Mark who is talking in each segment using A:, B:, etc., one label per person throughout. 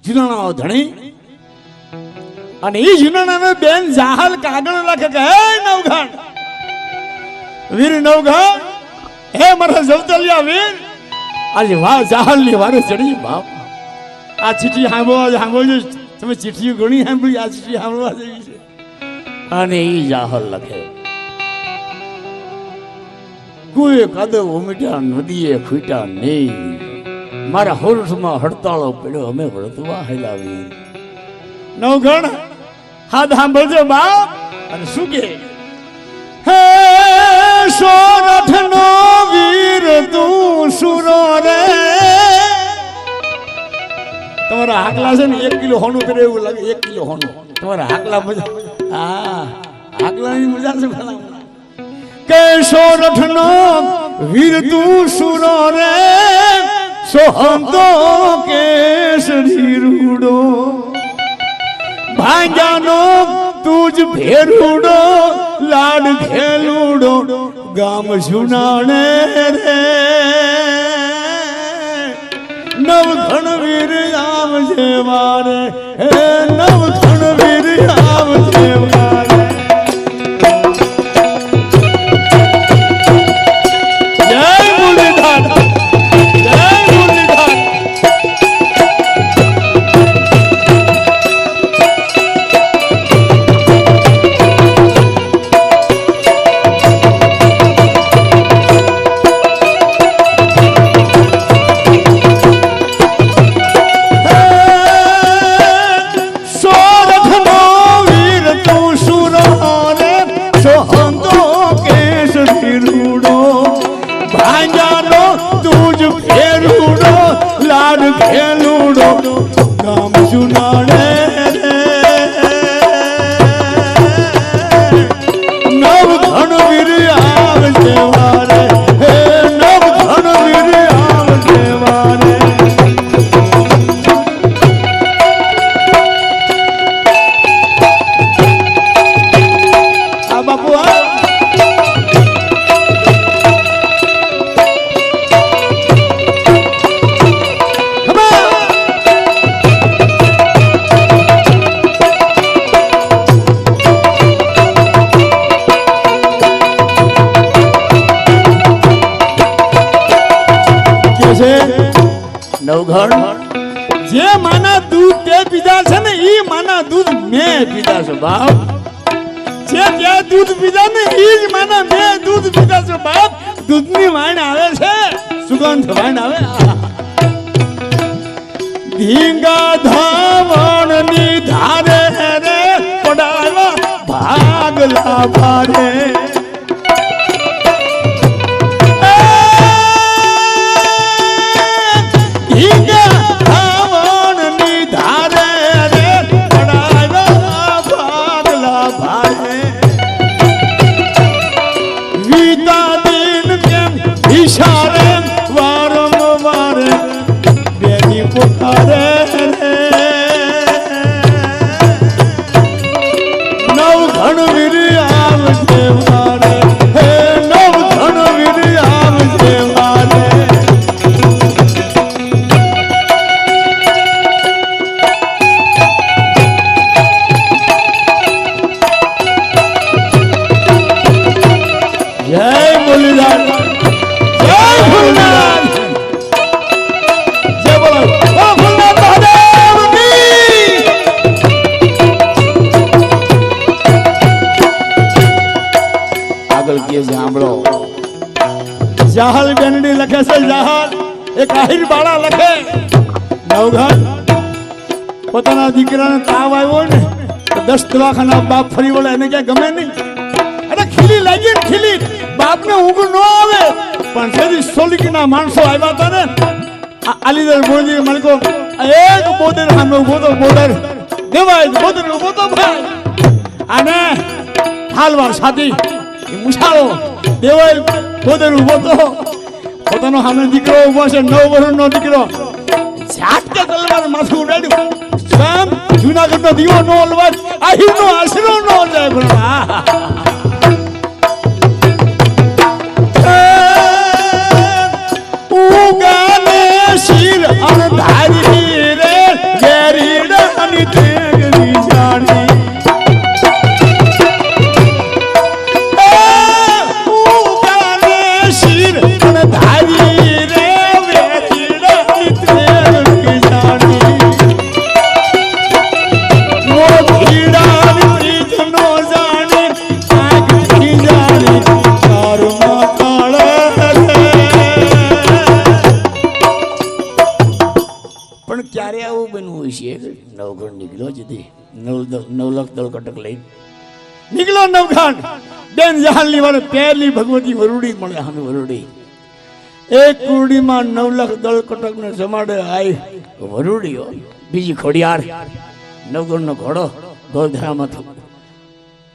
A: જુનાણા ધણી અને એ જુનાણા બેન જાહલ કાગળ લખે કે હે નવઘણ વીર નવઘણ હે મારા જવતલિયા વીર આજે વાહ જાહલ ની વારે ચડી બાપ આ ચીઠી સાંભળજો તમે ચીઠી ઘણી સાંભળી આ ચીઠી સાંભળવા જેવી છે અને એ જાહલ લખે કોઈ કાદવ ઉમટ્યા નદીએ ખૂટ્યા નહીં મારા હોરઠમાં હડતાળો પડ્યો અમે વળતવા હેલાવી નવઘણ હાથ સાંભળજો બાપ અને શું કે હે સોરઠ નો વીર તું સુરો રે તમારા હાકલા છે ને 1 કિલો હોનું કરે એવું લાગે 1 કિલો હોનું તમારા હાકલા મજા હા હાકલાની મજા છે ભલા કે સોરઠ નો વીર તું સુરો રે સોહંતો કેસરી રૂડો ભાંજાનો તુજ ભેરુડો લાડ ખેલુડો ગામ સુનાણે રે નવઘણ વીર આવજે મારે હે નવઘણ વીર આવજે મારે જય મુરલીધર જય મુરલીધર નવઘણ જે માના દૂધ તે પીધા છે ને ઈ માના દૂધ મેં પીધા છે બાપ જે ત્યાં દૂધ પીધા ને ઈ જ માના મેં દૂધ પીધા છે બાપ દૂધની વાણ આવે છે સુગંધ વાણ આવે ધીંગા ધાવણ ની ધારે રે પડાવા ભાગલા ભારે જાહલ બેનડી લખે છે જાહલ એક આહિર બાળા લખે નવઘણ પોતાના દીકરાને તાવ આવ્યો ને તો 10 દવાખાના બાપ ફરી વળે એને ક્યાં ગમે નહીં અરે ખીલી લાગી ને ખીલી બાપને ઊંઘ ન આવે પણ જેથી સોલિકીના માણસો આવ્યા હતા ને આલીદર બોજી મલકો એક બોદર સામે ઉભો તો બોદર દેવાય બોદર ઉભો તો ભાઈ અને હાલવાર સાથી મુસાળો દેવાય બોદર ઉભો તો પોતાનો સામે દીકરો ઉભો છે 9 વર્ષનો દીકરો ઝાટકે તલવાર માથું ઉડાડ્યું સ્વયં જૂનાગઢનો દીવો નો ઓલવા આહીરનો આશરો નો જાય ભલા ઉગાને શીર અણધારી રે ઘેરી પણ ક્યારે આવું બનવું છે નવઘણ નીકળ્યો જતી નવલખ દળ કટક લઈ નીકળો નવઘણ બેન જહાલની વાળે પહેલી ભગવતી વરુડી મળે સામે વરુડી એક કુરડીમાં 9 લાખ દળ કટક ને જમાડે આય વરુડીઓ બીજી ખોડિયાર નવગણનો ઘોડો ગોધરામાં થયો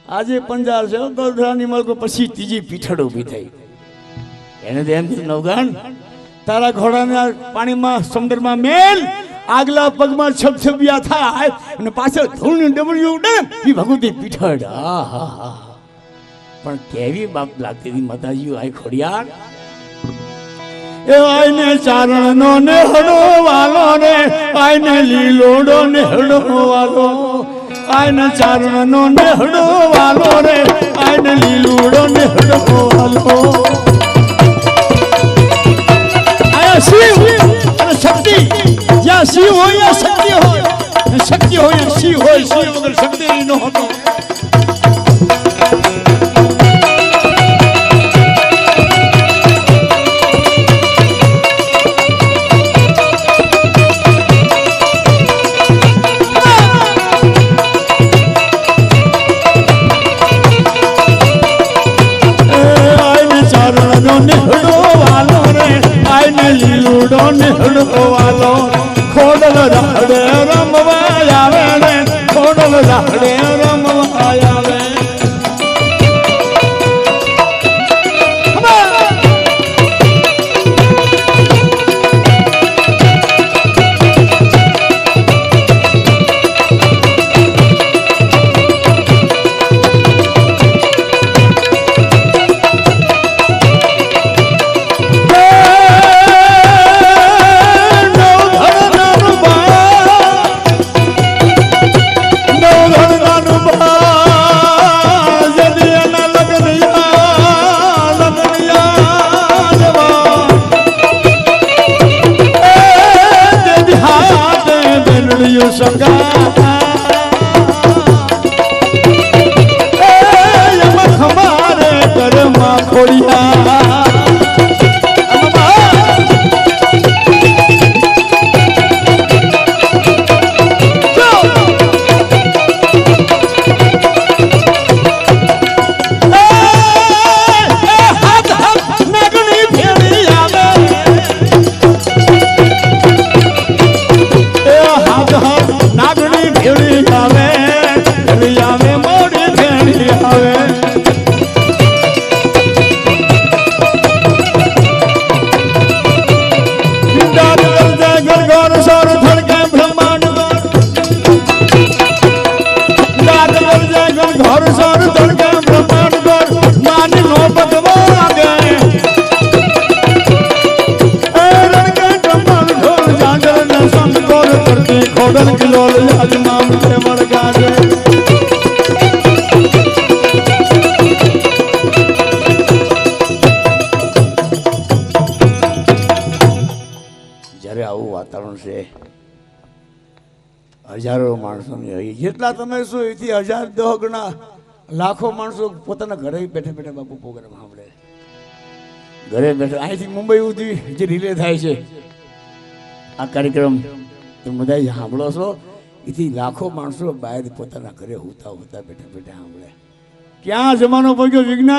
A: આજે પંજાર છે ગોધરાની મળકો પછી ત્રીજી પીઠડ ઊભી થઈ એને તો એમ કીધું નવગણ તારા ઘોડાને પાણીમાં સમુદ્રમાં મેલ આગલા પગમાં છબછબિયા થાય અને પાછળ ધૂળની ડમરીઓ ઉડે એ ભગવતી પીઠડ આહા પણ કેવી બાપ લાગતી હતી માતાજી આય ખોડિયાર એ આઈને ચારણનો નેહડો વાલો રે આઈને લીલોડો નેહડો વાલો આઈને ચારણનો નેહડો વાલો રે આઈને લીલોડો નેહડો વાલો આયા શિવ અને શક્તિ જ્યાં શિવ હોય શક્તિ હોય શક્તિ હોય શિવ હોય શિવ વગર શક્તિ ન હોતો વાલો ખોડલ રાડે રમવા આવે ને ખોડલ રાડે રમવા આવે ખોડલ કિલોલ યાદમાં મને મળગા છે જ્યારે આવું વાતાવરણ છે હજારો માણસોની જેટલા તમે શું એથી 1000 ગણા લાખો માણસો પોતાના ઘરે બેઠા બેઠા બાપુ પ્રોગ્રામ સાંભળે ઘરે બેઠા અહીંથી મુંબઈ સુધી જે રિલે થાય છે આ કાર્યક્રમ બધા સાંભળો છો એથી લાખો માણસો બહાર પોતાના ઘરે હોતા બેઠા બેઠા સાંભળે ક્યાં જમાનો પગ્યો વિજ્ઞાન